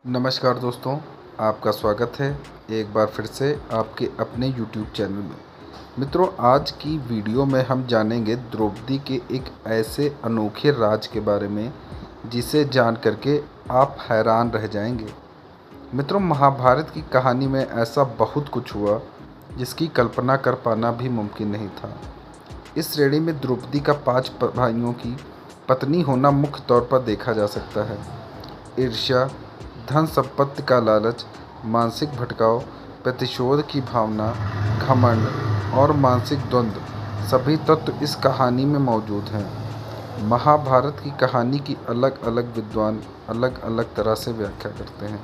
नमस्कार दोस्तों, आपका स्वागत है एक बार फिर से आपके अपने YouTube चैनल में। मित्रों, आज की वीडियो में हम जानेंगे द्रौपदी के एक ऐसे अनोखे राज के बारे में जिसे जान करके आप हैरान रह जाएंगे। मित्रों, महाभारत की कहानी में ऐसा बहुत कुछ हुआ जिसकी कल्पना कर पाना भी मुमकिन नहीं था। इस श्रेणी में द्रौपदी का 5 भाइयों की पत्नी होना मुख्य तौर पर देखा जा सकता है। ईर्ष्या, धन संपत्ति का लालच, मानसिक भटकाव, प्रतिशोध की भावना, घमंड और मानसिक द्वंद्व सभी तत्व इस कहानी में मौजूद हैं। महाभारत की कहानी की अलग अलग विद्वान अलग अलग तरह से व्याख्या करते हैं।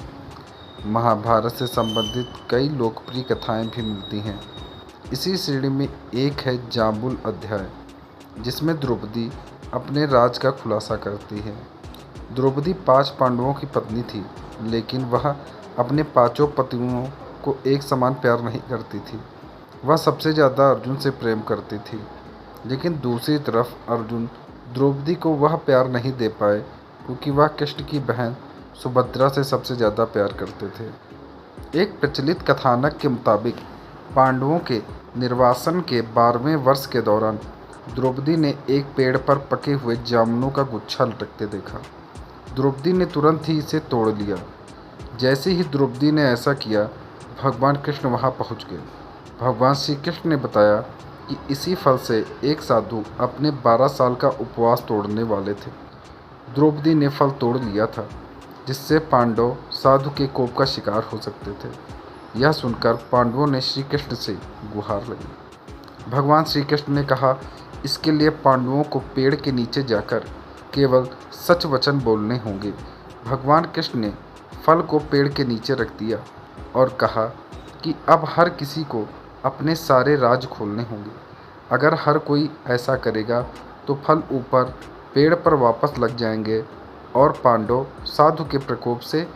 महाभारत से संबंधित कई लोकप्रिय कथाएं भी मिलती हैं। इसी श्रेणी में एक है जाम्बुल अध्याय, जिसमें द्रौपदी अपने राज का खुलासा करती है। द्रौपदी 5 पांडवों की पत्नी थी, लेकिन वह अपने 5 पतियों को एक समान प्यार नहीं करती थी। वह सबसे ज़्यादा अर्जुन से प्रेम करती थी, लेकिन दूसरी तरफ अर्जुन द्रौपदी को वह प्यार नहीं दे पाए क्योंकि वह कृष्ण की बहन सुभद्रा से सबसे ज़्यादा प्यार करते थे। एक प्रचलित कथानक के मुताबिक पांडवों के निर्वासन के 12वें वर्ष के दौरान द्रौपदी ने एक पेड़ पर पके हुए जामुनों का गुच्छा लटकते देखा। द्रौपदी ने तुरंत ही इसे तोड़ लिया। जैसे ही द्रौपदी ने ऐसा किया, भगवान कृष्ण वहां पहुंच गए। भगवान श्री कृष्ण ने बताया कि इसी फल से एक साधु अपने 12 साल का उपवास तोड़ने वाले थे। द्रौपदी ने फल तोड़ लिया था, जिससे पांडव साधु के कोप का शिकार हो सकते थे। यह सुनकर पांडवों ने श्री कृष्ण से गुहार लगी। भगवान श्री कृष्ण ने कहा, इसके लिए पांडवों को पेड़ के नीचे जाकर केवल सच वचन बोलने होंगे। भगवान कृष्ण ने फल को पेड़ के नीचे रख दिया और कहा कि अब हर किसी को अपने सारे राज खोलने होंगे। अगर हर कोई ऐसा करेगा तो फल ऊपर पेड़ पर वापस लग जाएंगे और पांडव साधु के प्रकोप से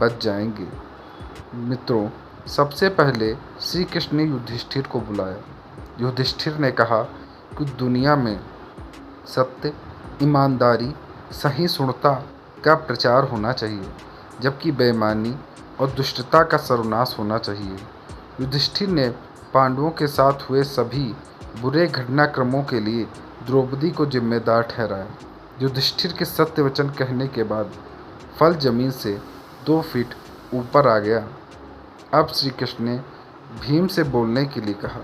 बच जाएंगे। मित्रों, सबसे पहले श्री कृष्ण ने युधिष्ठिर को बुलाया। युधिष्ठिर ने कहा कि दुनिया में सत्य, ईमानदारी, सहिष्णुता का प्रचार होना चाहिए, जबकि बेईमानी और दुष्टता का सर्वनाश होना चाहिए। युधिष्ठिर ने पांडवों के साथ हुए सभी बुरे घटनाक्रमों के लिए द्रौपदी को जिम्मेदार ठहराया। युधिष्ठिर के सत्य वचन कहने के बाद फल जमीन से 2 फीट ऊपर आ गया। अब श्री कृष्ण ने भीम से बोलने के लिए कहा।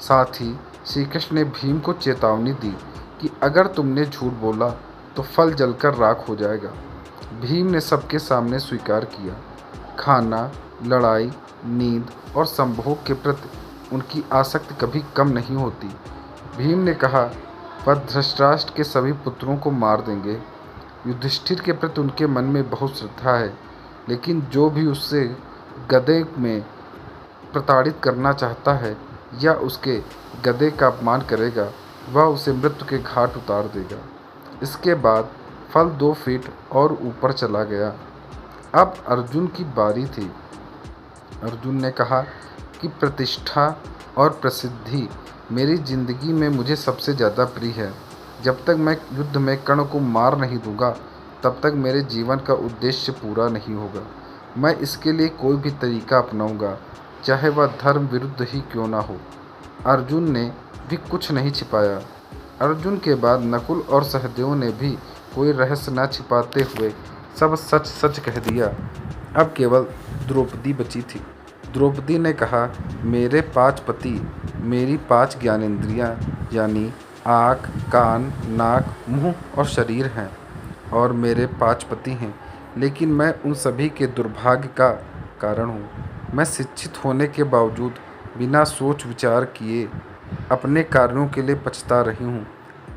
साथ ही श्री कृष्ण ने भीम को चेतावनी दी कि अगर तुमने झूठ बोला तो फल जलकर राख हो जाएगा। भीम ने सबके सामने स्वीकार किया। खाना, लड़ाई, नींद और संभोग के प्रति उनकी आसक्ति कभी कम नहीं होती। भीम ने कहा, वह धृतराष्ट्र के सभी पुत्रों को मार देंगे। युधिष्ठिर के प्रति उनके मन में बहुत श्रद्धा है, लेकिन जो भी उससे गधे में प्रताड़ित करना चाहता है या उसके गधे का अपमान करेगा, वह उसे मृत्यु के घाट उतार देगा। इसके बाद फल 2 फीट और ऊपर चला गया। अब अर्जुन की बारी थी। अर्जुन ने कहा कि प्रतिष्ठा और प्रसिद्धि मेरी जिंदगी में मुझे सबसे ज़्यादा प्रिय है। जब तक मैं युद्ध में कर्ण को मार नहीं दूंगा, तब तक मेरे जीवन का उद्देश्य पूरा नहीं होगा। मैं इसके लिए कोई भी तरीका अपनाऊंगा, चाहे वह धर्म विरुद्ध ही क्यों ना हो। अर्जुन ने भी कुछ नहीं छिपाया। अर्जुन के बाद नकुल और सहदेव ने भी कोई रहस्य न छिपाते हुए सब सच सच कह दिया। अब केवल द्रौपदी बची थी। द्रौपदी ने कहा, मेरे 5 पति मेरी 5 ज्ञानेंद्रियां यानी आँख, कान, नाक, मुंह और शरीर हैं, और मेरे 5 पति हैं, लेकिन मैं उन सभी के दुर्भाग्य का कारण हूँ। मैं शिक्षित होने के बावजूद बिना सोच विचार किए अपने कार्यों के लिए पछता रही हूँ।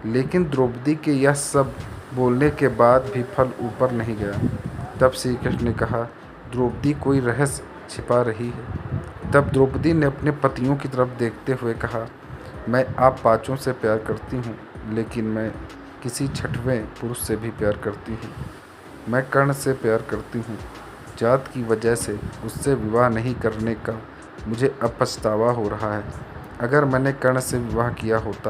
लेकिन द्रौपदी के यह सब बोलने के बाद भी फल ऊपर नहीं गया। तब श्री कृष्ण ने कहा, द्रौपदी कोई रहस्य छिपा रही है। तब द्रौपदी ने अपने पतियों की तरफ देखते हुए कहा, मैं आप 5 से प्यार करती हूँ, लेकिन मैं किसी 6वें पुरुष से भी प्यार करती हूँ। मैं कर्ण से प्यार करती हूँ। जात की वजह से उससे विवाह नहीं करने का मुझे अब पछतावा हो रहा है। अगर मैंने कर्ण से विवाह किया होता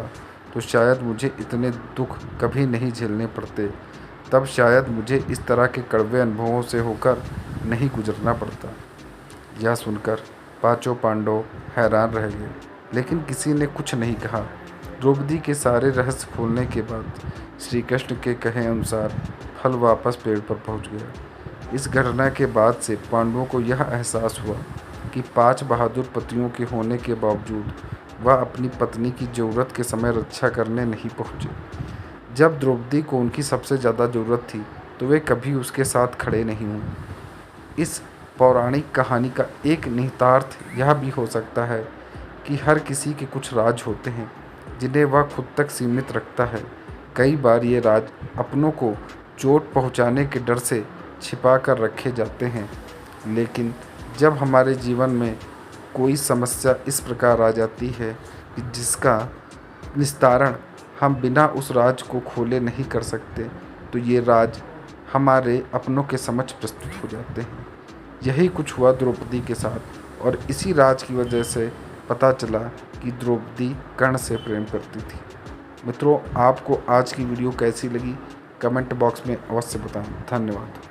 तो शायद मुझे इतने दुख कभी नहीं झेलने पड़ते। तब शायद मुझे इस तरह के कड़वे अनुभवों से होकर नहीं गुजरना पड़ता। यह सुनकर पांचों पांडव हैरान रह गए, लेकिन किसी ने कुछ नहीं कहा। द्रौपदी के सारे रहस्य खोलने के बाद श्री कृष्ण के कहे अनुसार फल वापस पेड़ पर पहुंच गया। इस घटना के बाद से पांडवों को यह एहसास हुआ कि 5 बहादुर पतियों के होने के बावजूद वह अपनी पत्नी की ज़रूरत के समय रक्षा करने नहीं पहुँचे। जब द्रौपदी को उनकी सबसे ज़्यादा ज़रूरत थी तो वे कभी उसके साथ खड़े नहीं हुए। इस पौराणिक कहानी का एक निहितार्थ यह भी हो सकता है कि हर किसी के कुछ राज होते हैं जिन्हें वह खुद तक सीमित रखता है। कई बार ये राज अपनों को चोट पहुंचाने के डर से छिपा कर रखे जाते हैं, लेकिन जब हमारे जीवन में कोई समस्या इस प्रकार आ जाती है कि जिसका निस्तारण हम बिना उस राज को खोले नहीं कर सकते, तो ये राज हमारे अपनों के समक्ष प्रस्तुत हो जाते हैं। यही कुछ हुआ द्रौपदी के साथ, और इसी राज की वजह से पता चला कि द्रौपदी कर्ण से प्रेम करती थी। मित्रों, आपको आज की वीडियो कैसी लगी कमेंट बॉक्स में अवश्य बताएं। धन्यवाद।